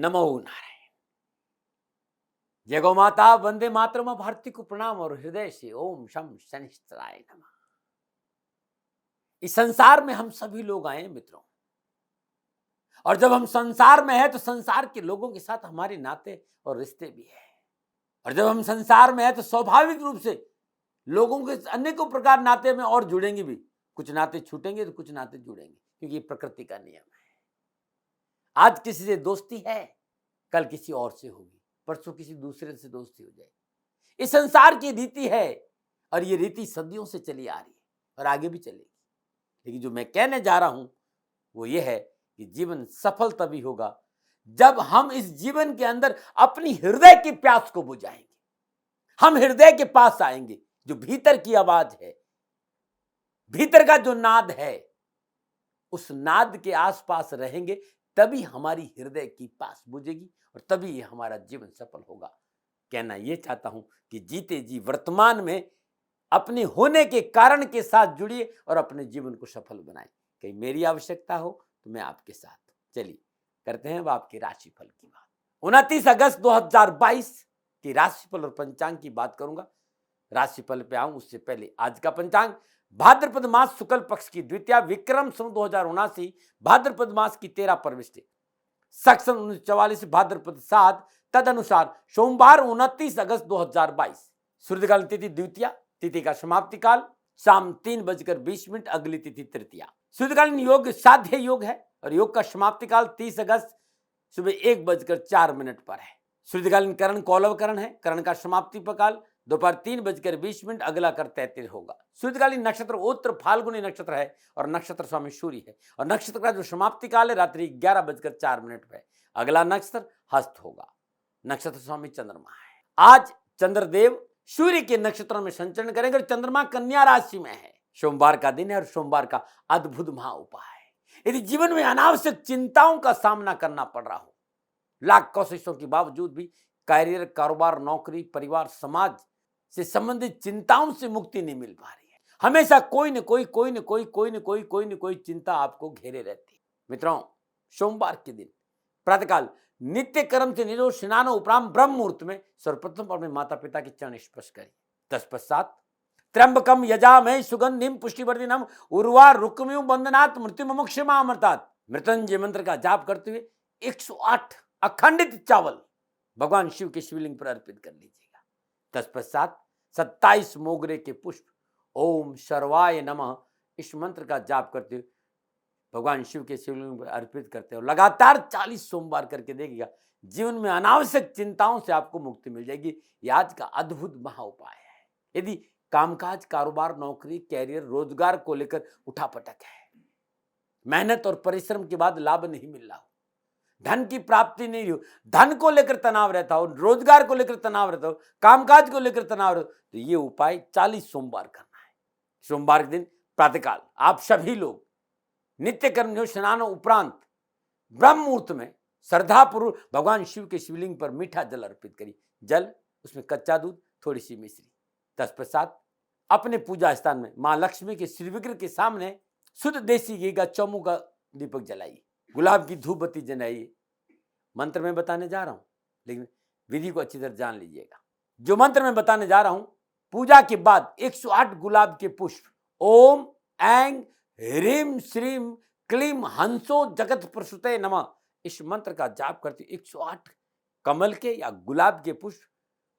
नमो नारायण। जय गौ माता, वंदे मातरम। भारती को प्रणाम और हृदय से ओम शम शनिश्चराय नमः। इस संसार में हम सभी लोग आए मित्रों, और जब हम संसार में हैं तो संसार के लोगों के साथ हमारे नाते और रिश्ते भी है। और जब हम संसार में हैं तो स्वाभाविक रूप से लोगों के अनेकों प्रकार नाते में और जुड़ेंगे भी। कुछ नाते छूटेंगे तो कुछ नाते जुड़ेंगे, क्योंकि ये प्रकृति का नियम है। आज किसी से दोस्ती है, कल किसी और से होगी, परसों किसी दूसरे से दोस्ती हो जाएगी। इस संसार की रीति है, और ये रीति सदियों से चली आ रही है और आगे भी चलेगी। लेकिन जो मैं कहने जा रहा हूं वो ये है कि जीवन सफल तभी होगा जब हम इस जीवन के अंदर अपनी हृदय की प्यास को बुझाएंगे। हम हृदय के पास आएंगे, जो भीतर की आवाज है, भीतर का जो नाद है, उस नाद के आसपास रहेंगे, तभी हमारी हृदय की प्यास बुझेगी और तभी हमारा जीवन सफल होगा। कहना यह चाहता हूं कि जीते जी वर्तमान में अपने होने के कारण के साथ जुड़िए और अपने जीवन को सफल बनाएं। कहीं मेरी आवश्यकता हो तो मैं आपके साथ हूं। चलिए करते हैं अब आपके राशिफल की बात। 29 अगस्त 2022 की राशिफल और पंचांग की बात करूंगा। राशिफल पे आऊं उससे पहले आज का पंचांग भाद्रपद मास शुक्ल पक्ष की द्वितीया, विक्रम संवत 2079, भाद्रपद मास की 13 परविष्टि, सक्षम 1944, भाद्रपद 7, तद अनुसार सोमवार 29 अगस्त 2022। सूर्यकाल तिथि द्वितीया, तिथि का समाप्ति काल शाम 3:20, अगली तिथि तृतीया। सूर्यकालीन योग साध्य योग है और योग का समाप्ति काल 30 अगस्त सुबह 1:04 पर है। सूर्यकालीन करण कौलव करण है। करण का समाप्ति काल दोपहर 3:20, अगला कर 33 होगा। सूर्यकालीन नक्षत्र उत्तर फाल्गुनी नक्षत्र है और नक्षत्र स्वामी सूर्य है, और नक्षत्र का जो समाप्ति काल है रात्रि 11:04 पर। अगला नक्षत्र हस्त होगा। नक्षत्र स्वामी चंद्रमा है। आज चंद्रदेव सूर्य के नक्षत्रों में संचरण करेंगे और चंद्रमा कन्या राशि में है। सोमवार का दिन है और सोमवार का अद्भुत महा उपाय है। यदि जीवन में अनावश्यक चिंताओं का सामना करना पड़ रहा हो, लाख कोशिशों के बावजूद भी कैरियर, कारोबार, नौकरी, परिवार, समाज से संबंधित चिंताओं से मुक्ति नहीं मिल पा रही है, हमेशा कोई न कोई चिंता आपको घेरे रहती है। मित्रों, सोमवार के दिन प्रातःकाल नित्य कर्म से निरो स्नानो उपराम ब्रह्म मुहूर्त में सर्वप्रथम अपने माता पिता के चरण स्पर्श करें। तत्पश्चात त्र्यंबकम यजामहे सुगंधिम पुष्टिवर्धनम उर्वा रुक्मियो बंदनात् मृत्यु मुमुक्षमामृतात् मृत्युंजय मंत्र का जाप करते हुए 108 अखंडित चावल भगवान शिव के शिवलिंग पर अर्पित कर लीजिएगा। तत्पश्चात 27 मोगरे के पुष्प ओम सर्वाय नमः इस मंत्र का जाप करते हुए भगवान शिव के शिवलिंग पर अर्पित करते हो। लगातार 40 सोमवार करके देखिएगा, जीवन में अनावश्यक चिंताओं से आपको मुक्ति मिल जाएगी। ये आज का अद्भुत महा उपाय है। यदि कामकाज, कारोबार, नौकरी, कैरियर, रोजगार को लेकर उठापटक है, मेहनत और परिश्रम के बाद लाभ नहीं मिल रहा हो, धन की प्राप्ति नहीं हो, धन को लेकर तनाव रहता हो, रोजगार को लेकर तनाव रहता हो, कामकाज को लेकर तनाव रहता हो, तो ये उपाय 40 सोमवार करना है। सोमवार के दिन प्रातःकाल आप सभी लोग नित्य कर्म स्नान उपरांत ब्रह्म मुहूर्त में श्रद्धापूर्वक भगवान शिव के शिवलिंग पर मीठा जल अर्पित करिए। जल, उसमें कच्चा दूध, थोड़ी सी मिश्री। तत्पश्चात अपने पूजा स्थान में मां लक्ष्मी के श्री विग्रह के सामने शुद्ध देसी घी का चौमुखा दीपक जलाइए, गुलाब की धूप बत्ती जलाइए। मंत्र में बताने जा रहा हूं, लेकिन विधि को अच्छी तरह जान लीजिएगा। जो मंत्र में बताने जा रहा हूं, पूजा के बाद 108 गुलाब के पुष्प ओम ऐं ह्रीम श्रीम क्लीम हंसो जगत प्रसूते नमः इस मंत्र का जाप करते 108 कमल के या गुलाब के पुष्प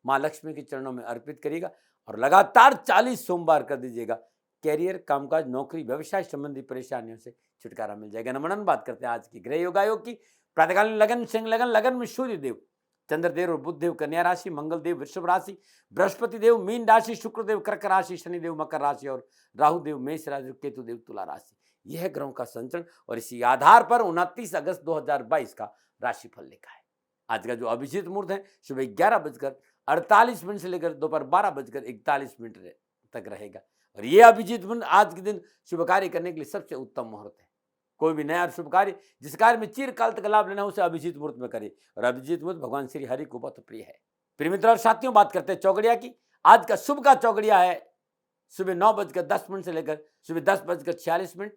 मां लक्ष्मी के चरणों में अर्पित करिएगा और लगातार 40 सोमवार कर दीजिएगा। कैरियर, कामकाज, नौकरी, व्यवसाय संबंधी परेशानियों से छुटकारा मिल जाएगा। नमन बात करते हैं आज की ग्रह योगायोग की। प्रातःकालीन लगन सिंह लगन, लगन में सूर्य देव, चंद्रदेव और बुध देव कन्या राशि, मंगल देव वृषभ राशि, बृहस्पति देव मीन राशि, शुक्र देव कर्क राशि, शनि देव मकर राशि और राहु देव मेष राशि, केतु देव तुला राशि। यह है ग्रहों का संचरण और इसी आधार पर 29 अगस्त 2022 का राशिफल लिखा है। आज का जो अभिजीत मुहूर्त है सुबह 11:48 से लेकर दोपहर 12:41 तक रहेगा, और यह अभिजीत मुहूर्त आज के दिन शुभ कार्य करने के लिए सबसे उत्तम मुहूर्त है। कोई भी नया शुभ कार्य, जिस कार्य में चिरकाल तक लाभ लेना, उसे अभिजीत मुहूर्त में करे, और अभिजीत मुहूर्त भगवान श्री हरि को बहुत प्रिय है। प्रिय मित्रों और साथियों, बात करते हैं चौगड़िया की। आज का शुभ का चौगड़िया है सुबह 9:10 से लेकर सुबह 10:46।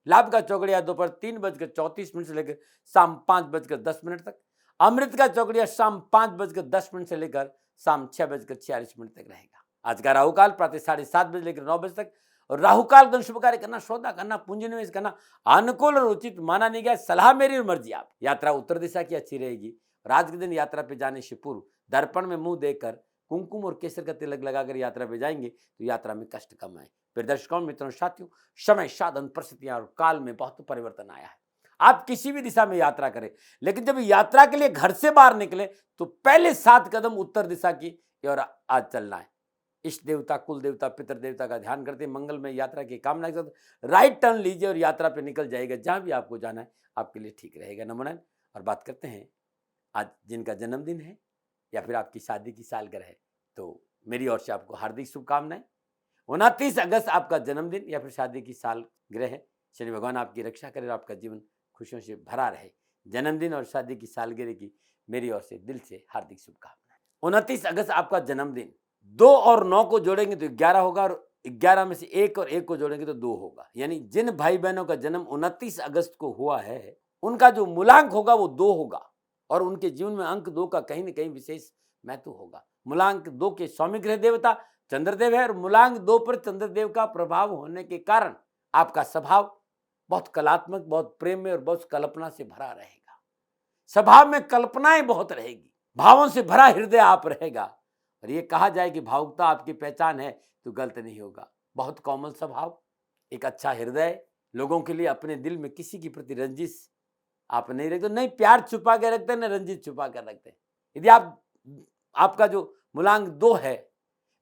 लाभ का चौगड़िया दोपहर 3:34 से लेकर शाम 5:10 तक। अमृत का चौकड़िया शाम 5:10 से लेकर शाम 6:46 तक रहेगा। आज का राहु काल प्रातः 7:30 बजे लेकर 9 बजे तक, और राहु काल का शुभ कार्य करना, सौदा करना, पूंजी निवेश करना अनुकूल और उचित माना नहीं गया। सलाह मेरी और मर्जी आप। यात्रा उत्तर दिशा की अच्छी रहेगी, और आज के दिन यात्रा पे जाने से पूर्व दर्पण में मुंह देकर कुमकुम और केसर का तिलक लगाकर यात्रा पे जाएंगे तो यात्रा में कष्ट कम आए। फिर दर्शकों, मित्रों, साथियों, समय, साधन, परिस्थितियां और काल में बहुत परिवर्तन आया है। आप किसी भी दिशा में यात्रा करें, लेकिन जब यात्रा के लिए घर से बाहर निकले तो पहले 7 कदम उत्तर दिशा की ओर आज चलना है। इष्ट देवता, कुल देवता, पितर देवता का ध्यान करते मंगल में यात्रा की कामना के साथ राइट टर्न लीजिए और यात्रा पे निकल जाएगा। जहां भी आपको जाना है आपके लिए ठीक रहेगा। नमन। और बात करते हैं आज जिनका जन्मदिन है या फिर आपकी शादी की सालगिरह है, तो मेरी ओर से आपको हार्दिक शुभकामनाएं। 29 अगस्त आपका जन्मदिन या फिर शादी की सालगिरह है। शनि भगवान आपकी रक्षा करे और आपका जीवन खुशियों से भरा रहे। जन्मदिन और शादी की सालगिरह की मेरी ओर से दिल से हार्दिक शुभकामनाएं। 29 अगस्त आपका जन्मदिन, 2 और 9 को जोड़ेंगे तो 11 होगा, और 11 में से 1 और 1 को जोड़ेंगे तो 2 होगा। यानी जिन भाई बहनों का जन्म 29 अगस्त को हुआ है उनका जो मूलांक होगा वो 2 होगा, और उनके जीवन में अंक 2 का कहीं न कहीं विशेष महत्व होगा। मूलांक 2 के स्वामी ग्रह देवता चंद्रदेव है, और मूलांक 2 पर चंद्रदेव का प्रभाव होने के कारण आपका स्वभाव बहुत कलात्मक, बहुत प्रेम में और बहुत कल्पना से भरा रहेगा। स्वभाव में कल्पनाएं बहुत रहेगी, भावों से भरा हृदय आप रहेगा, और ये कहा जाए कि भावुकता आपकी पहचान है तो गलत नहीं होगा। बहुत कोमल स्वभाव, एक अच्छा हृदय, लोगों के लिए अपने दिल में किसी के प्रति रंजिश आप नहीं रखते, नहीं प्यार छुपा के रखते, नहीं रंजिश छुपा कर रखते। यदि आपका जो मूलांक 2 है,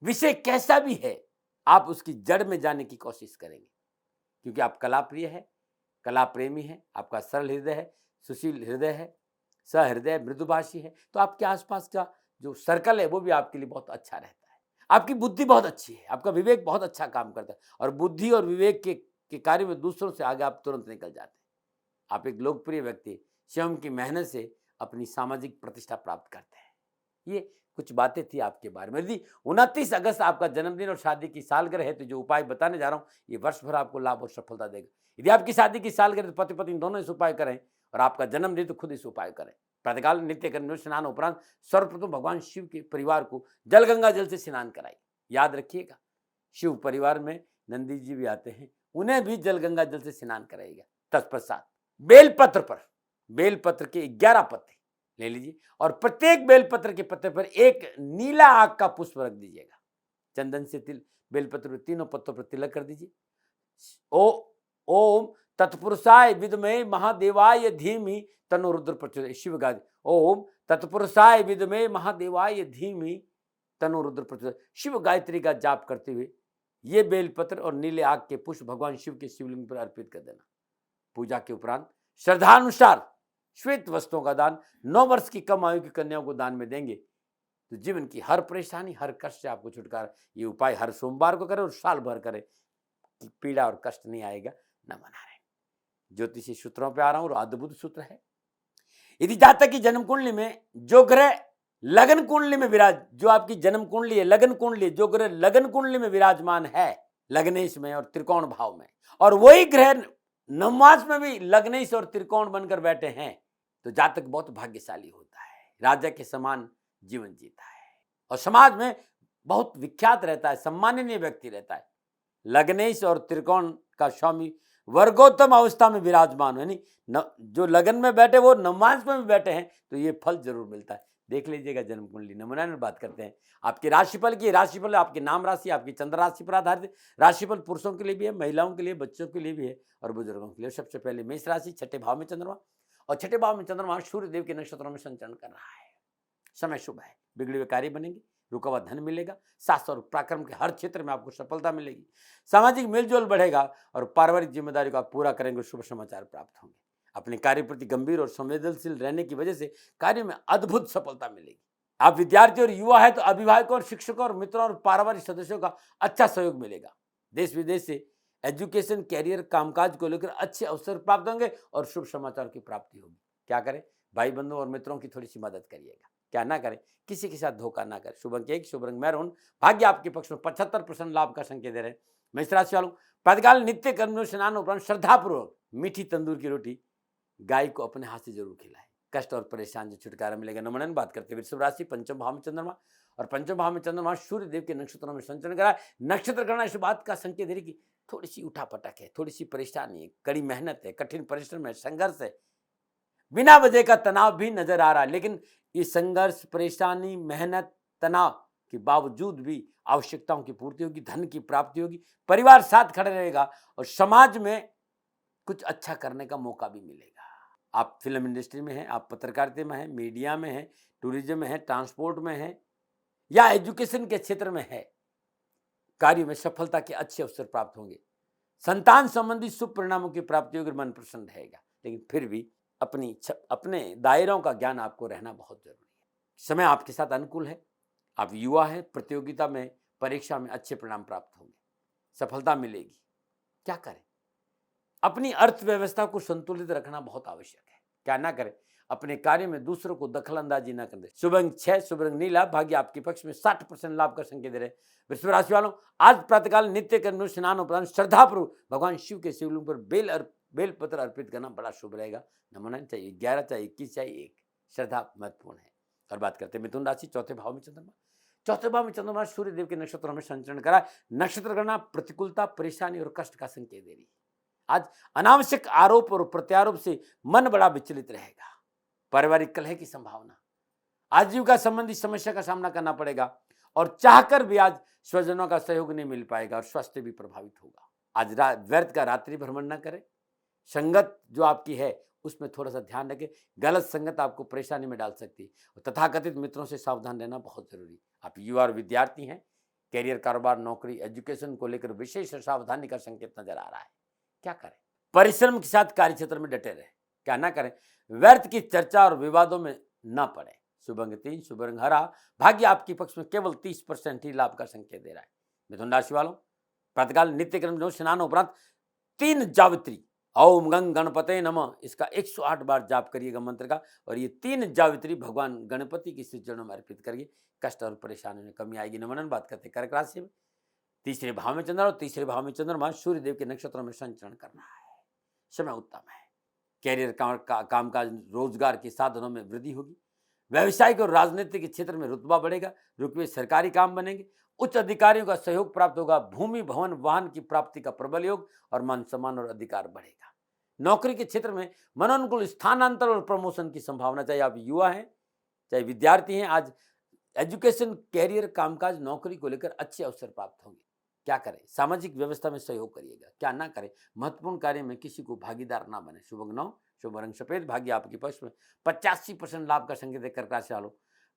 विषय कैसा भी है, आप उसकी जड़ में जाने की कोशिश करेंगे, क्योंकि आप कला प्रिय है, कला प्रेमी है, आपका सरल हृदय है, सुशील हृदय है, सहृदय, मृदुभाषी है, तो आपके आसपास का जो सर्कल है वो भी आपके लिए बहुत अच्छा रहता है। आपकी बुद्धि बहुत अच्छी है, आपका विवेक बहुत अच्छा काम करता है, और बुद्धि और विवेक के कार्य में दूसरों से आगे आप तुरंत निकल जाते हैं। आप एक लोकप्रिय व्यक्ति, स्वयं की मेहनत से अपनी सामाजिक प्रतिष्ठा प्राप्त करते हैं। ये कुछ बातें थी आपके बारे में। यदि 29 अगस्त आपका जन्मदिन और शादी की सालगिरह है तो जो उपाय बताने जा रहा हूँ ये वर्ष भर आपको लाभ और सफलता देगा। यदि आपकी शादी की सालगिरह तो पति पत्नी दोनों इस उपाय करें, और आपका जन्मदिन तो खुद इस उपाय करें। प्रातःकाल नित्य कर्म स्नान उपरांत सर्वप्रथम भगवान शिव के परिवार को जल गंगा जल से स्नान कराइए। याद रखिएगा, शिव परिवार में नंदी जी भी आते हैं, उन्हें भी जल गंगा जल से स्नान कराइएगा। तत्पश्चात बेलपत्र पर, बेलपत्र के 11 पत्ते ले लीजिए, और प्रत्येक बेलपत्र के पत्ते पर एक नीला आग का पुष्प रख दीजिएगा। चंदन से बेलपत्र पर तीनों पत्तों पर तिलक कर दीजिए। ओम तत्पुरुषाय विद्महे महादेवाय धीमहि तन्नो रुद्र प्रचोदयात्। शिव गायत्री। ओम तत्पुरुषाय विद्महे महादेवाय धीमहि तन्नो रुद्र प्रचोदयात्। शिव गायत्री का जाप करते हुए ये बेलपत्र और नीले आग के पुष्प भगवान शिव के शिवलिंग पर अर्पित कर देना। पूजा के उपरांत श्रद्धानुसार श्वेत वस्त्रों का दान 9 वर्ष की कम आयु की कन्याओं को दान में देंगे तो जीवन की हर परेशानी, हर कष्ट से आपको छुटकारा। ये उपाय हर सोमवार को करें और साल भर करें, पीड़ा और कष्ट नहीं आएगा। न मना रहे। ज्योतिषी सूत्रों पे आ रहा हूं, और अद्भुत सूत्र है। यदि जातक की जन्म कुंडली में जो ग्रह लगन कुंडली में जो आपकी जन्म कुंडली है, लगन कुंडली, जो ग्रह लगन कुंडली में विराजमान है, लगनेश में और त्रिकोण भाव में, और वही ग्रह नवमास में भी लगनेश और त्रिकोण बनकर बैठे हैं, तो जातक बहुत भाग्यशाली होता है, राजा के समान जीवन जीता है, और समाज में बहुत विख्यात रहता है, सम्माननीय व्यक्ति रहता है। लगनेश और त्रिकोण का स्वामी वर्गोत्तम अवस्था में विराजमान, यानी जो लगन में बैठे वो नवमांश में भी बैठे हैं, तो ये फल जरूर मिलता है। देख लीजिएगा जन्म कुंडली। नमूना में बात करते हैं आपके राशिफल की। राशिफल आपकी नाम राशि, आपकी चंद्र राशि पर आधारित। राशिफल पुरुषों के लिए भी है, महिलाओं के लिए, बच्चों के लिए भी है, और बुजुर्गों के लिए। सबसे पहले मेष राशि, 6ठे भाव में चंद्रमा, और 6ठे भाव में चंद्रमा सूर्य देव के नक्षत्रों में संचरण कर रहा है। समय शुभ है, बिगड़े हुए कार्य बनेंगे, रुका हुआ धन मिलेगा, शास्त्र और पराक्रम के हर क्षेत्र में आपको सफलता मिलेगी। सामाजिक मेलजोल बढ़ेगा, और पारिवारिक जिम्मेदारी को आप पूरा करेंगे, शुभ समाचार प्राप्त होंगे। अपने कार्य प्रति गंभीर और संवेदनशील रहने की वजह से कार्य में अद्भुत सफलता मिलेगी। आप विद्यार्थी और युवा है तो अभिभावकों और शिक्षकों और मित्रों और पारिवारिक सदस्यों का अच्छा सहयोग मिलेगा। देश विदेश से एजुकेशन, कैरियर, कामकाज को लेकर अच्छे अवसर प्राप्त होंगे और शुभ समाचार की प्राप्ति होगी। क्या करें? भाई बंधु और मित्रों की थोड़ी सी मदद करिएगा। क्या ना करें? किसी के साथ धोखा ना करें। शुभ अंक 1, शुभ रंग मैरून। भाग्य आपके पक्ष में 75% लाभ का संकेत दे रहे हैं। मेष राशि वालों, प्रातःकाल नित्य कर्म स्नान उपरांत श्रद्धापूर्वक मीठी तंदूर की रोटी गाय को अपने हाथ से जरूर खिलाएं। कष्ट और परेशान से छुटकारा मिलेगा। नमन बात करते हैं वृषभ राशि, पंचम भाव में चंद्रमा, और पंचम भाव में चंद्रमा सूर्य देव के नक्षत्रों में संचरण करा है। नक्षत्र गणना इस बात का संकेत दे रही कि थोड़ी सी उठापटक है, थोड़ी सी परेशानी है, कड़ी मेहनत है, कठिन परिश्रम है, संघर्ष है, बिना वजह का तनाव भी नजर आ रहा है। लेकिन ये संघर्ष, परेशानी, मेहनत, तनाव के बावजूद भी आवश्यकताओं की पूर्ति होगी, धन की प्राप्ति होगी, परिवार साथ खड़े रहेगा और समाज में कुछ अच्छा करने का मौका भी मिलेगा। आप फिल्म इंडस्ट्री में हैं, आप पत्रकारिता में हैं, मीडिया में हैं, टूरिज्म में हैं, ट्रांसपोर्ट में हैं या एजुकेशन के क्षेत्र में है, कार्य में सफलता के अच्छे अवसर प्राप्त होंगे। संतान संबंधी शुभ परिणामों की प्राप्ति होगी, मन प्रसन्न रहेगा। लेकिन फिर भी अपने दायरों का ज्ञान आपको रहना बहुत जरूरी है। समय आपके साथ अनुकूल है, आप युवा हैं, प्रतियोगिता में, परीक्षा में अच्छे परिणाम प्राप्त होंगे, सफलता मिलेगी। क्या करें? अपनी अर्थव्यवस्था को संतुलित रखना बहुत आवश्यक है। क्या ना करें? अपने कार्य में दूसरों को दखल अंदाजी ना कर दे। शुभ अंक 6, शुभ रंग नीला, भाग्य आपके पक्ष में, 60% लाभ का संकेत दे रहे। वृषभ राशि वालों, आज प्रातःकाल नित्य कर्म स्नान उपरांत श्रद्धापूर्वक भगवान शिव के शिवलिंग पर बेलपत्र अर्पित करना बड़ा शुभ रहेगा। नमन चाहिए 11 चाहिए 21 चाहिए 1, श्रद्धा महत्वपूर्ण है। और बात करते हैं मिथुन राशि, चौथे भाव में चंद्रमा, चौथे भाव में चंद्रमा सूर्य देव के नक्षत्रों में संचरण करा। नक्षत्र गणना प्रतिकूलता, परेशानी और कष्ट का संकेत दे रही है। आज अनावश्यक आरोप और प्रत्यारोप से मन बड़ा विचलित रहेगा, पारिवारिक कलह की संभावना, आजीविका संबंधी समस्या का सामना करना पड़ेगा और चाहकर भी आज स्वजनों का सहयोग नहीं मिल पाएगा और स्वास्थ्य भी प्रभावित होगा। आज व्यर्थ का रात्रि भ्रमण न करें, संगत जो आपकी है उसमें थोड़ा सा ध्यान रखें, गलत संगत आपको परेशानी में डाल सकती है। तथाकथित मित्रों से सावधान रहना बहुत जरूरी। आप युवा और विद्यार्थी हैं, कैरियर, कारोबार, नौकरी, एजुकेशन को लेकर विशेष सावधानी का संकेत नजर आ रहा है। क्या करें? परिश्रम के साथ कार्य क्षेत्र में डटे रहे। क्या ना करें? व्यर्थ की चर्चा और विवादों में न पड़े। शुभ अंक 3, शुभ रंग हरा, भाग्य आपके पक्ष में, केवल 30% ही लाभ का संकेत दे रहा है। मिथुन राशि वालों, प्रातःकाल नित्य कर्म स्नान उपरांत 3 जावित्री ओम गंग गणपते नमः, इसका 108 बार जाप करिएगा मंत्र का, और ये 3 जावित्री भगवान गणपति की श्री चरणों में अर्पित करिए, कष्ट और परेशानी में कमी आएगी। नमन बात करते कर्क राशि में, तीसरे भाव में चंद्रमा और तीसरे भाव में चंद्रमा सूर्य देव के नक्षत्रों में संचरण करना है। समय उत्तम है, कैरियर, कामकाज, रोजगार के साधनों में वृद्धि होगी, व्यवसायिक और राजनीतिक के क्षेत्र में रुतबा बढ़ेगा, रुके सरकारी काम बनेंगे, उच्च अधिकारियों का सहयोग प्राप्त होगा, भूमि, भवन, वाहन की प्राप्ति का प्रबल योग और मान सम्मान और अधिकार बढ़ेगा। नौकरी के क्षेत्र में मनोनुकूल स्थानांतर और प्रमोशन की संभावना, चाहे आप युवा हैं चाहे विद्यार्थी हैं, आज एजुकेशन, कैरियर, कामकाज, नौकरी को लेकर अच्छे अवसर प्राप्त होंगे। क्या करें? सामाजिक व्यवस्था में सहयोग करिएगा। क्या ना करें? महत्वपूर्ण कार्य में किसी को भागीदार ना बने। शुभ अंक 9, शुभ रंग सफेद, भाग्य आपके पक्ष में, 85% लाभ का संकेत कर्क राशि वालों,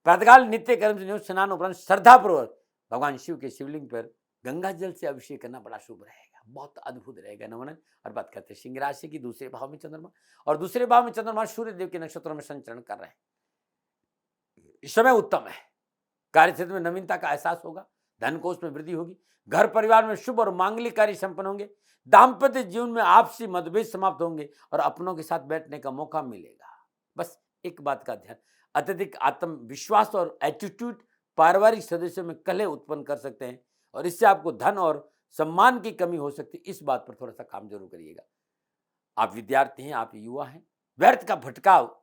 प्रातःकाल नित्य कर्म से स्नान उपरांत श्रद्धापूर्वक भगवान शिव के शिवलिंग पर गंगा जल से अभिषेक करना बड़ा शुभ रहेगा, बहुत अद्भुत रहेगा। नमन। और बात करते हैं सिंह राशि की, दूसरे भाव में चंद्रमा और दूसरे भाव में चंद्रमा सूर्य देव के नक्षत्रों में संचरण कर रहे हैं। इस समय उत्तम है, कार्य क्षेत्र में नवीनता का एहसास होगा, धन कोष में वृद्धि होगी, घर परिवार में शुभ और मांगलिक कार्य संपन्न होंगे, दाम्पत्य जीवन में आपसी मतभेद समाप्त होंगे और अपनों के साथ बैठने का मौका मिलेगा। बस एक बात का ध्यान, अत्यधिक आत्मविश्वास और एटीट्यूड पारिवारिक सदस्यों में कलह उत्पन्न कर सकते हैं और इससे आपको धन और सम्मान की कमी हो सकती है। इस बात पर थोड़ा सा काम जरूर करिएगा। आप विद्यार्थी हैं, आप युवा हैं, व्यर्थ का भटकाव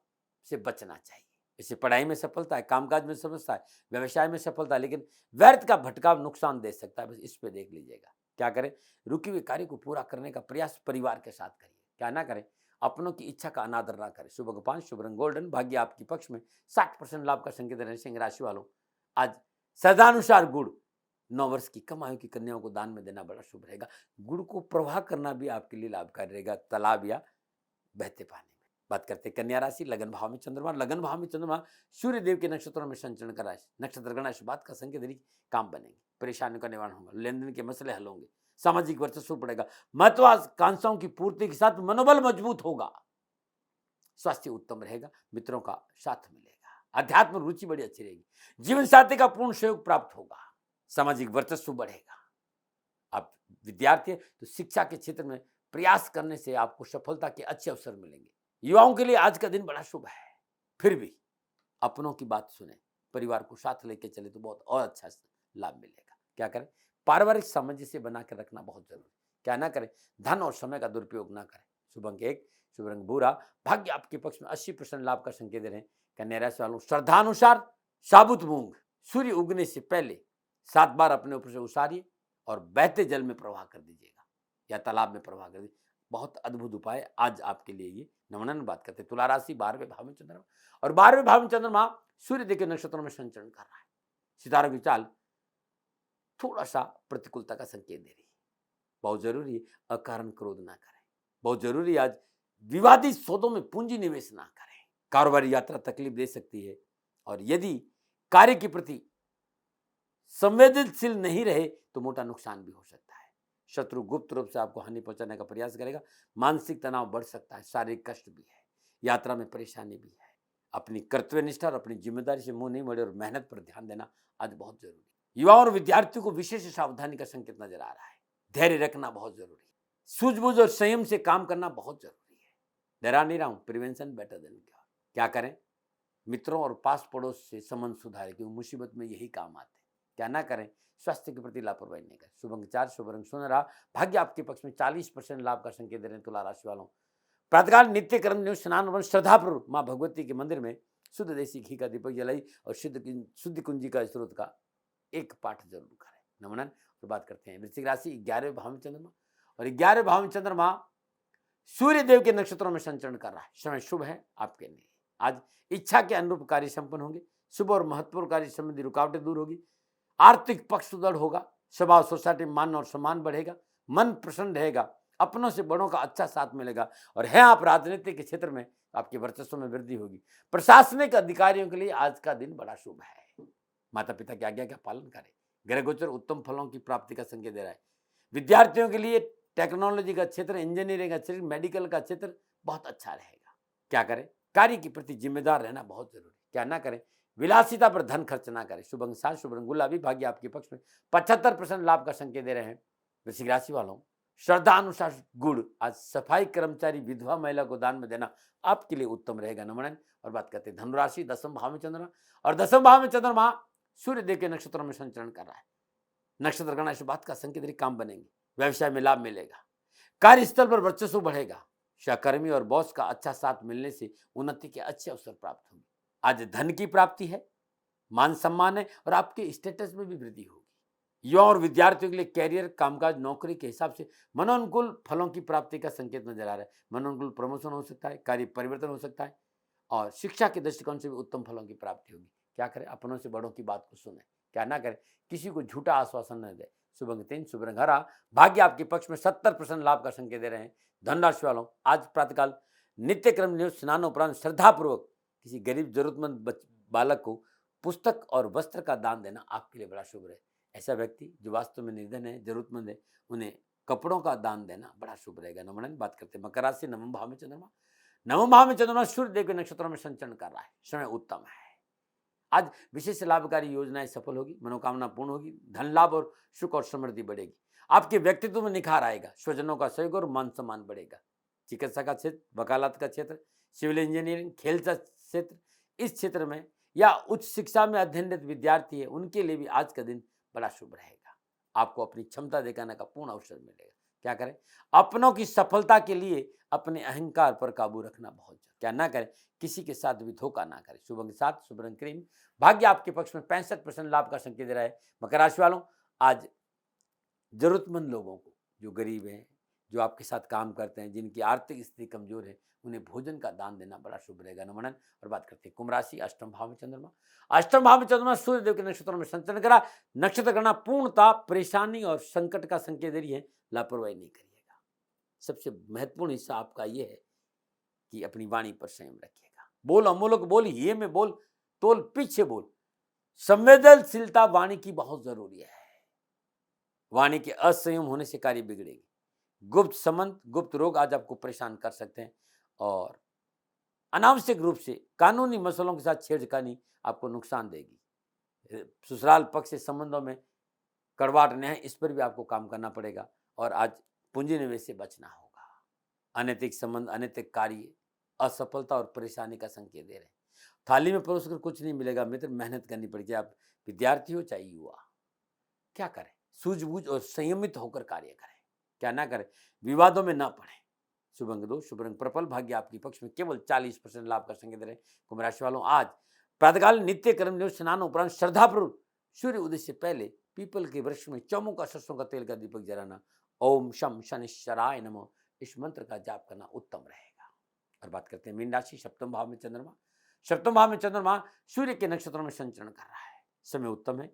से बचना चाहिए। इससे पढ़ाई में सफलता है, कामकाज में सफलता है, व्यवसाय में सफलता है, लेकिन व्यर्थ का भटकाव नुकसान दे सकता है। बस इस पे देख लीजिएगा। क्या करें? रुके हुए कार्य को पूरा करने का प्रयास परिवार के साथ करिए। क्या ना करें? अपनों की इच्छा का अनादर ना करें। शुभ अंक 5, शुभ रंग गोल्डन, भाग्य आपके पक्ष में, 60% लाभ का संकेत है। सिंह राशि वालों, आज सदानुसार गुड़ 9 वर्ष की कम आयु की कन्याओं को दान में देना बड़ा शुभ रहेगा। गुड़ को प्रवाह करना भी आपके लिए लाभकारी रहेगा, तालाब या बहते पानी में। बात करते हैं कन्या राशि, लगन भाव में चंद्रमा, लगन भाव में चंद्रमा सूर्य देव के नक्षत्रों में संचरण कर रहा है। नक्षत्र गणना इस बात का संकेत है, काम बनेंगे, परेशानियों का निवारण होगा, लेन देन के मसले हल होंगे, सामाजिक वर्चस्व बढ़ेगा, महत्वाकांक्षाओं की पूर्ति के साथ मनोबल मजबूत होगा, स्वास्थ्य उत्तम रहेगा, मित्रों का साथ मिलेगा, अध्यात्म रुचि बड़ी अच्छी रहेगी, जीवन साथी का पूर्ण सहयोग प्राप्त होगा, सामाजिक वर्चस्व बढ़ेगा। आप विद्यार्थी हैं तो शिक्षा के क्षेत्र में प्रयास करने से आपको सफलता के अच्छे अवसर मिलेंगे। युवाओं के लिए आज का दिन बड़ा शुभ है। फिर भी अपनों की बात सुने, परिवार को साथ लेके चले तो बहुत और अच्छा लाभ मिलेगा। क्या करें? पारिवारिक सामंजस्य बना कर रखना बहुत जरूरी। क्या ना करें? धन और समय का दुरुपयोग ना करें। शुभ अंक 1, शुभ रंग भूरा। भाग्य आपके पक्ष में 80% लाभ का संकेत दे रहे हैं। कन्या राशि वालों, श्रद्धानुसार साबुत मूंग सूर्य उगने से पहले 7 बार अपने ऊपर से उसारिए और बहते जल में प्रवाह कर दीजिएगा या तालाब में प्रवाह कर दीजिए। बहुत अद्भुत उपाय आज आपके लिए ये। नमन बात करते हैं तुला राशि, 12वें भाव में चंद्रमा और 12वें भाव में चंद्रमा सूर्य देव के नक्षत्रों में संचरण कर रहा है। सितारों की चाल थोड़ा सा प्रतिकूलता का संकेत दे रही है। बहुत जरूरी है अकारण क्रोध ना करें। बहुत जरूरी आज विवादित सौदों में पूंजी निवेश ना करें। कारोबारी यात्रा तकलीफ दे सकती है और यदि कार्य के प्रति संवेदनशील नहीं रहे तो मोटा नुकसान भी हो सकता है। शत्रु गुप्त रूप से आपको हानि पहुंचाने का प्रयास करेगा। मानसिक तनाव बढ़ सकता है, शारीरिक कष्ट भी है, यात्रा में परेशानी भी है। अपनी कर्तव्यनिष्ठा और अपनी जिम्मेदारी से मुंह नहीं मोड़े और मेहनत पर ध्यान देना आज बहुत जरूरी है। युवाओं और विद्यार्थियों को विशेष सावधानी का संकेत नजर आ रहा है। धैर्य रखना बहुत जरूरी है। सूझबूझ और संयम से काम करना बहुत जरूरी है। डरा नहीं रहा हूं, प्रिवेंशन बेटर देन क्योर। क्या करें? मित्रों और पास पड़ोस से संबंध सुधारे, क्योंकि मुसीबत में यही काम आते हैं। क्या ना करें? स्वास्थ्य के प्रति लापरवाही नहीं करें। शुभ अंक 4, शुभ रंग सुनहरा। भाग्य आपके पक्ष में 40% लाभ का संकेत दे रहे हैं तुला राशि वालों। प्रातःकाल नित्य कर्म नियुक्त स्नान और श्रद्धापूर्वक मां भगवती के मंदिर में शुद्ध देसी घी का दीपक जलाई और शुद्ध कुंजी का स्त्रोत का एक पाठ जरूर करें। नमन। तो बात करते हैं वृश्चिक राशि, 11वें भाव में चंद्रमा और 11वें भाव में चंद्रमा सूर्य देव के नक्षत्रों में संचरण कर रहा है। समय शुभ है आपके लिए। आज इच्छा के अनुरूप कार्य संपन्न होंगे। शुभ और महत्वपूर्ण कार्य संबंधी रुकावटें दूर होगी। आर्थिक पक्ष सुदृढ़ होगा। सभा सोसाइटी में मान और सम्मान बढ़ेगा। मन प्रसन्न रहेगा। अपनों से बड़ों का अच्छा साथ मिलेगा और है आप राजनीति के क्षेत्र में आपके वर्चस्व में वृद्धि होगी। प्रशासनिक अधिकारियों के लिए आज का दिन बड़ा शुभ है। माता पिता की आज्ञा का पालन करें। ग्रह गोचर उत्तम फलों की प्राप्ति का संकेत दे रहा है। विद्यार्थियों के लिए टेक्नोलॉजी का क्षेत्र, इंजीनियरिंग का क्षेत्र, मेडिकल का क्षेत्र बहुत अच्छा रहेगा। क्या करें? कार्य के प्रति जिम्मेदार रहना बहुत जरूरी। क्या ना करें? विलासिता पर धन खर्च ना करें। शुभ अंक 7, शुभ रंग गुलाबी। भाग्य आपके पक्ष में 75% लाभ का संकेत दे रहे हैं। वृश्चिक राशि वालों, श्रद्धा अनुसार गुड़ आज सफाई कर्मचारी विधवा महिला को दान में देना आपके लिए उत्तम रहेगा। नमन। और बात करते हैं धनुराशि, 10वें भाव में चंद्रमा और 10वें भाव में चंद्रमा सूर्य देव के नक्षत्रों में संचरण कर रहा है। नक्षत्र गणना से बात का संकेत, काम बनेंगे, व्यवसाय में लाभ मिलेगा, कार्यस्थल पर वर्चस्व बढ़ेगा। सहकर्मी और बॉस का अच्छा साथ मिलने से उन्नति के अच्छे अवसर प्राप्त होंगे। आज धन की प्राप्ति है, मान सम्मान है और आपके स्टेटस में भी वृद्धि होगी। युवा और विद्यार्थियों के लिए कैरियर, कामकाज, नौकरी के हिसाब से मनोनुकूल फलों की प्राप्ति का संकेत नजर आ रहा है। मनोनुकूल प्रमोशन हो सकता है, कार्य परिवर्तन हो सकता है और शिक्षा के दृष्टिकोण से भी उत्तम फलों की प्राप्ति होगी। क्या करें? अपनों से बड़ों की बात को सुने। क्या ना करें? किसी को झूठा आश्वासन न दे। शुभ अंक 3, शुभ रंग हरा। भाग्य आपके पक्ष में 70% लाभ का संकेत दे रहे हैं। धनराशि वालों, आज प्रातःकाल नित्य क्रम नियुक्त स्नान उपरांत श्रद्धापूर्वक किसी गरीब जरूरतमंद बालक को पुस्तक और वस्त्र का दान देना आपके लिए बड़ा शुभ है। ऐसा व्यक्ति जो वास्तव में निर्धन है, जरूरतमंद है, उन्हें कपड़ों का दान देना बड़ा शुभ रहेगा। नमन। बात करते हैं मकर राशि, 9वें भाव में चंद्रमा। 9वें भाव में चंद्रमा सूर्य देव के नक्षत्रों में संचरण कर रहा है। समय उत्तम है। आज विशेष लाभकारी योजनाएं सफल होगी, मनोकामना पूर्ण होगी, धन लाभ और सुख और समृद्धि बढ़ेगी। आपके व्यक्तित्व में निखार आएगा, स्वजनों का सहयोग और मान सम्मान बढ़ेगा। चिकित्सा का क्षेत्र, वकालत का क्षेत्र, सिविल इंजीनियरिंग, खेल का क्षेत्र, इस क्षेत्र में या उच्च शिक्षा में अध्ययनरत विद्यार्थी है, उनके लिए भी आज का दिन बड़ा शुभ रहेगा। आपको अपनी क्षमता दिखाने का पूर्ण अवसर मिलेगा। क्या करें? अपनों की सफलता के लिए अपने अहंकार पर काबू रखना बहुत जरूरी। क्या ना करें? किसी के साथ भी धोखा ना करें। शुभ अंक 7, शुभ रंग क्रीम। भाग्य आपके पक्ष में 65% लाभ का संकेत दे रहा है। मकर राशि वालों, आज जरूरतमंद लोगों को, जो गरीब हैं, जो आपके साथ काम करते हैं, जिनकी आर्थिक स्थिति कमजोर है, उन्हें भोजन का दान देना बड़ा शुभ रहेगा। नमन। और बात करते हैं कुंभ राशि, 8वें भाव में चंद्रमा। 8वें भाव में चंद्रमा सूर्य देव के नक्षत्रों में संचरण करा। नक्षत्र गणना पूर्णता परेशानी और संकट का संकेत दे रही है। लापरवाही नहीं करिएगा। सबसे महत्वपूर्ण हिस्सा आपका यह है कि अपनी वाणी पर संयम रखिएगा। बोल अमूलक बोल, ये में बोल, तोल पीछे बोल। संवेदनशीलता वाणी की बहुत जरूरी है। वाणी के असंयम होने से कार्य बिगड़ेगी। गुप्त संबंध, गुप्त रोग आज आपको परेशान कर सकते हैं और अनावश्यक रूप से कानूनी मसलों के साथ छेड़खानी आपको नुकसान देगी। ससुराल पक्ष से संबंधों में कड़वाहट न्याय, इस पर भी आपको काम करना पड़ेगा और आज पूंजी निवेश से बचना होगा। अनैतिक संबंध, अनैतिक कार्य असफलता और परेशानी का संकेत दे रहे हैं। थाली में परोसकर कुछ नहीं मिलेगा मित्र, मेहनत करनी पड़ेगी। आप विद्यार्थी हो चाहे युवा, क्या करें? सूझबूझ और संयमित होकर कार्य करें। क्या ना करें? विवादों में ना पड़े, शुभ अंक 2, शुभ रंग पर्पल, भाग्य आपके पक्ष में, केवल 40% लाभ का संकेत रहे। कुंभ राशि वालों, आज प्रातःकाल नित्य कर्म स्नान उपरांत श्रद्धापूर्वक सूर्य उदय से पहले पीपल के वृक्ष में चौमुखा सरसों का तेल का दीपक जलाना, ओम शम शनिश्चराय नमः, इस मंत्र का जाप करना उत्तम रहेगा। और बात करते हैं मीन राशि, सप्तम भाव में चंद्रमा। सप्तम भाव में चंद्रमा सूर्य के नक्षत्रों में संचरण कर रहा है। समय उत्तम है,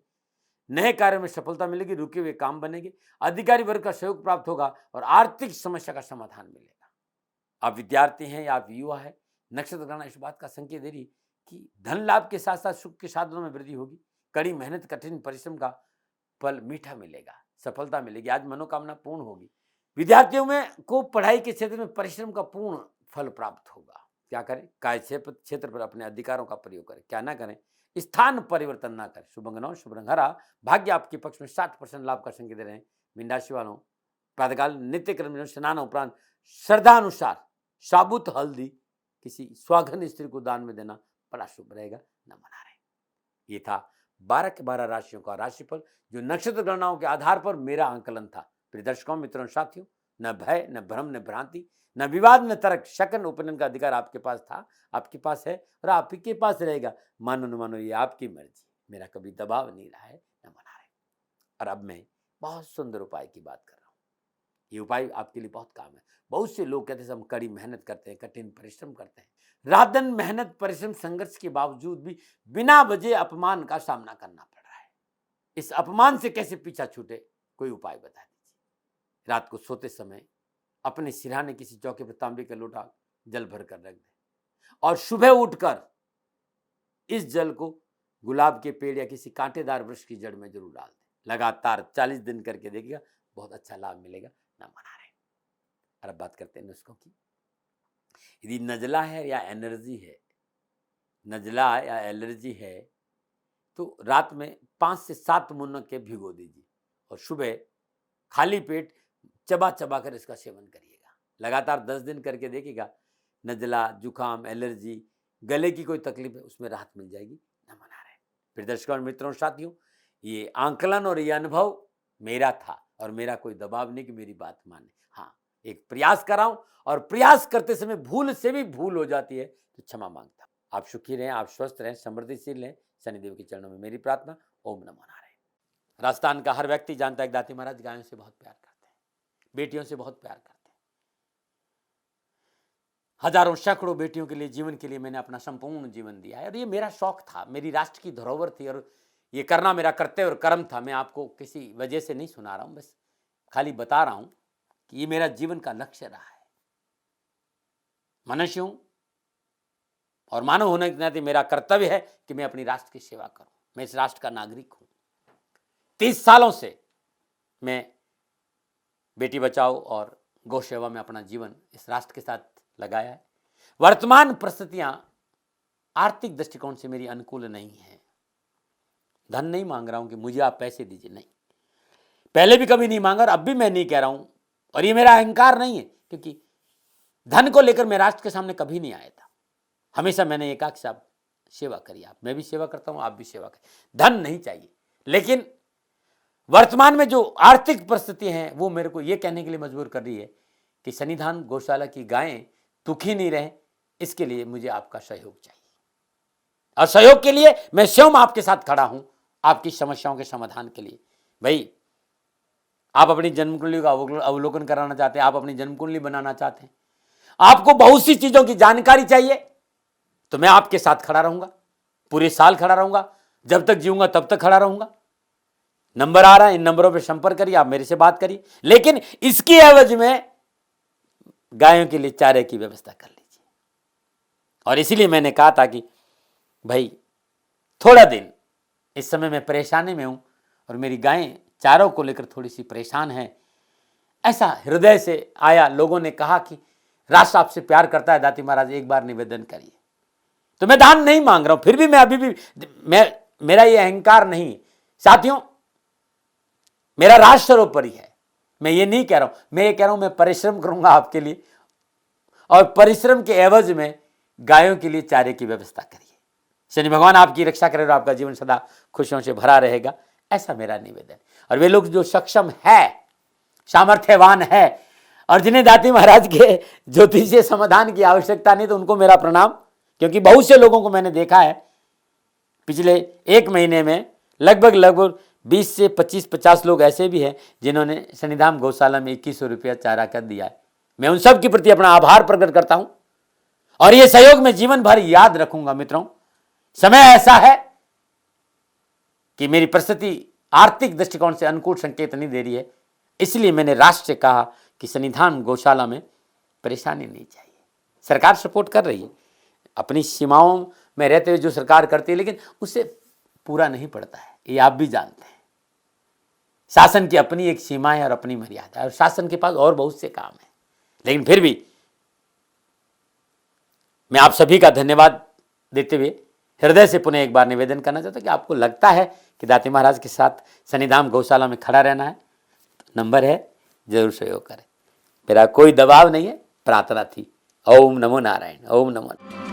नए कार्य में सफलता मिलेगी, रुके हुए काम बनेंगे, अधिकारी वर्ग का सहयोग प्राप्त होगा और आर्थिक समस्या का समाधान मिलेगा। आप विद्यार्थी हैं या आप युवा है, नक्षत्र गणना इस बात का संकेत दे रही कि धन लाभ के साथ साथ सुख के साधनों में वृद्धि होगी। कड़ी मेहनत, कठिन परिश्रम का फल मीठा मिलेगा, सफलता मिलेगी, आज मनोकामना पूर्ण होगी। विद्यार्थियों में को पढ़ाई के क्षेत्र में परिश्रम का पूर्ण फल प्राप्त होगा। क्या करें? कार्य क्षेत्र पर अपने अधिकारों का प्रयोग करें, क्या ना करें, स्थान परिवर्तन ना करें। शुभ अंक 9, शुभ रंग हरा, भाग्य आपके पक्ष में, 60% लाभ का संकेत दे रहे हैं। मीन राशि वालों, प्रातःकाल नित्य कर्म स्नान उपरांत श्रद्धा अनुसार साबुत हल्दी किसी स्वागन स्त्री को दान में देना बड़ा शुभ रहेगा, न मना रहे। ये था 12 के 12 राशियों का राशिफल, जो नक्षत्र गणनाओं के आधार पर मेरा आंकलन था। प्रिय दर्शकों, मित्रों, साथियों, न भय, न भ्रम, न भ्रांति, न विवाद, न तर्क, शकन उपनयन का अधिकार आपके पास था, आपके पास है और आप ही के पास रहेगा। मानो न मानो, ये आपकी मर्जी, मेरा कभी दबाव नहीं रहा है, न मना रहे। और अब मैं बहुत सुंदर उपाय की बात कर रहा हूँ। ये उपाय आपके लिए बहुत काम है। बहुत से लोग कहते हैं हम कड़ी मेहनत करते हैं, कठिन परिश्रम करते हैं, रात दिन मेहनत, परिश्रम, संघर्ष के बावजूद भी बिना वजह अपमान का सामना करना पड़ रहा है। इस अपमान से कैसे पीछा छूटे, कोई उपाय बता दीजिए। रात को सोते समय अपने सिरहाने किसी चौके पर तांबे का लोटा जल भर कर रख दें और सुबह उठकर इस जल को गुलाब के पेड़ या किसी कांटेदार वृक्ष की जड़ में जरूर डाल दें। लगातार 40 दिन करके देखिएगा, बहुत अच्छा लाभ मिलेगा, ना मना रहे। और अब बात करते हैं नुस्खों की। यदि नजला है या एनर्जी है, नजला या एलर्जी है, तो रात में 5 से 7 मुनक्के भिगो दीजिए और सुबह खाली पेट चबा चबा कर इसका सेवन करिएगा। लगातार 10 दिन करके देखिएगा, नजला, जुकाम, एलर्जी, गले की कोई तकलीफ है, उसमें राहत मिल जाएगी, न मना रहे। फिर दर्शकों और मित्रों, साथियों, ये आंकलन और ये अनुभव मेरा था और मेरा कोई दबाव नहीं कि मेरी बात माने। हाँ, एक प्रयास कराऊं और प्रयास करते समय भूल से भी भूल हो जाती है तो क्षमा मांगता हूं। आप सुखी रहें, आप स्वस्थ रहें, समृद्धिशील रहें, शनिदेव के चरणों में मेरी प्रार्थना। ओम नमो नारायण। राजस्थान का हर व्यक्ति जानता है कि दाती महाराज गायों से बहुत प्यार करते हैं, बेटियों से बहुत प्यार करते हैं। हजारों सैकड़ों बेटियों के लिए, जीवन के लिए मैंने अपना संपूर्ण जीवन दिया है और ये मेरा शौक था, मेरी राष्ट्र की धरोहर थी और ये करना मेरा कर्तव्य और कर्म था। मैं आपको किसी वजह से नहीं सुना रहा हूं, बस खाली बता रहा हूं कि ये मेरा जीवन का लक्ष्य रहा है। मनुष्य हूं और मानव होने के नाते मेरा कर्तव्य है कि मैं अपनी राष्ट्र की सेवा करूं। मैं इस राष्ट्र का नागरिक हूं। 30 सालों से मैं बेटी बचाओ और गौ सेवा में अपना जीवन इस राष्ट्र के साथ लगाया है। वर्तमान परिस्थितियां आर्थिक दृष्टिकोण से मेरी अनुकूल नहीं है। धन नहीं मांग रहा हूं कि मुझे आप पैसे दीजिए, नहीं, पहले भी कभी नहीं मांगा और अब भी मैं नहीं कह रहा हूं। और ये मेरा अहंकार नहीं है, क्योंकि धन को लेकर मैं राष्ट्र के सामने कभी नहीं आया था। हमेशा मैंने एक साहब सेवा करी, आप, मैं भी सेवा करता हूं, आप भी सेवा करें। धन नहीं चाहिए, लेकिन वर्तमान में जो आर्थिक परिस्थिति है वो मेरे को ये कहने के लिए मजबूर कर रही है कि सन्निधान गौशाला की गायें दुखी नहीं रहे, इसके लिए मुझे आपका सहयोग चाहिए। और सहयोग के लिए मैं स्वयं आपके साथ खड़ा हूं, आपकी समस्याओं के समाधान के लिए। भाई, आप अपनी जन्म कुंडली का अवलोकन कराना चाहते हैं, आप अपनी जन्म कुंडली बनाना चाहते हैं, आपको बहुत सी चीजों की जानकारी चाहिए, तो मैं आपके साथ खड़ा रहूंगा, पूरे साल खड़ा रहूंगा, जब तक जीऊंगा तब तक खड़ा रहूंगा। नंबर आ रहा है, इन नंबरों पर संपर्क करिए, आप मेरे से बात करिए, लेकिन इसकी एवज में गायों के लिए चारे की व्यवस्था कर लीजिए। और इसीलिए मैंने कहा था कि भाई थोड़ा दिन, इस समय मैं परेशानी में हूं और मेरी गायें चारों को लेकर थोड़ी सी परेशान है। ऐसा हृदय से आया, लोगों ने कहा कि राष्ट्र आपसे प्यार करता है, दाती महाराज एक बार निवेदन करिए। तो मैं दान नहीं मांग रहा हूं, फिर भी मैं अभी भी, मेरा ये अहंकार नहीं है साथियों, मेरा राष्ट्र सर्वोपरि है। मैं ये नहीं कह रहा हूं, मैं ये कह रहा हूं मैं परिश्रम करूंगा आपके लिए और परिश्रम के एवज में गायों के लिए चारे की व्यवस्था करिए। शनि भगवान आपकी रक्षा करे और आपका जीवन सदा खुशियों से भरा रहेगा, ऐसा मेरा निवेदन। और वे लोग जो सक्षम है, सामर्थ्यवान है और जिन्हें दाती महाराज के ज्योतिषीय समाधान की आवश्यकता नहीं, तो उनको मेरा प्रणाम, क्योंकि बहुत से लोगों को मैंने देखा है पिछले 1 महीने में लगभग 20 से 25-50 लोग ऐसे भी हैं जिन्होंने शनिधाम गौशाला में 2100 रुपया चारा कर दिया है। मैं उन सब के प्रति अपना आभार प्रकट करता हूं और ये सहयोग मैं जीवन भर याद रखूंगा। मित्रों, समय ऐसा है कि मेरी परिस्थिति आर्थिक दृष्टिकोण से अनुकूल संकेत नहीं दे रही है, इसलिए मैंने राष्ट्र से कहा कि शनिधाम गौशाला में परेशानी नहीं चाहिए। सरकार सपोर्ट कर रही है, अपनी सीमाओं में रहते हुए जो सरकार करती है, लेकिन उससे पूरा नहीं पड़ता है, ये आप भी जानते हैं। शासन की अपनी एक सीमा है और अपनी मर्यादा है, और शासन के पास और बहुत से काम है। लेकिन फिर भी मैं आप सभी का धन्यवाद देते हुए हृदय से पुनः एक बार निवेदन करना चाहता हूं कि आपको लगता है कि दाती महाराज के साथ शनिधाम गौशाला में खड़ा रहना है, तो नंबर है, जरूर सहयोग करें। मेरा कोई दबाव नहीं है, प्रार्थना थी। ओम नमो नारायण। ओम नमो नारायण।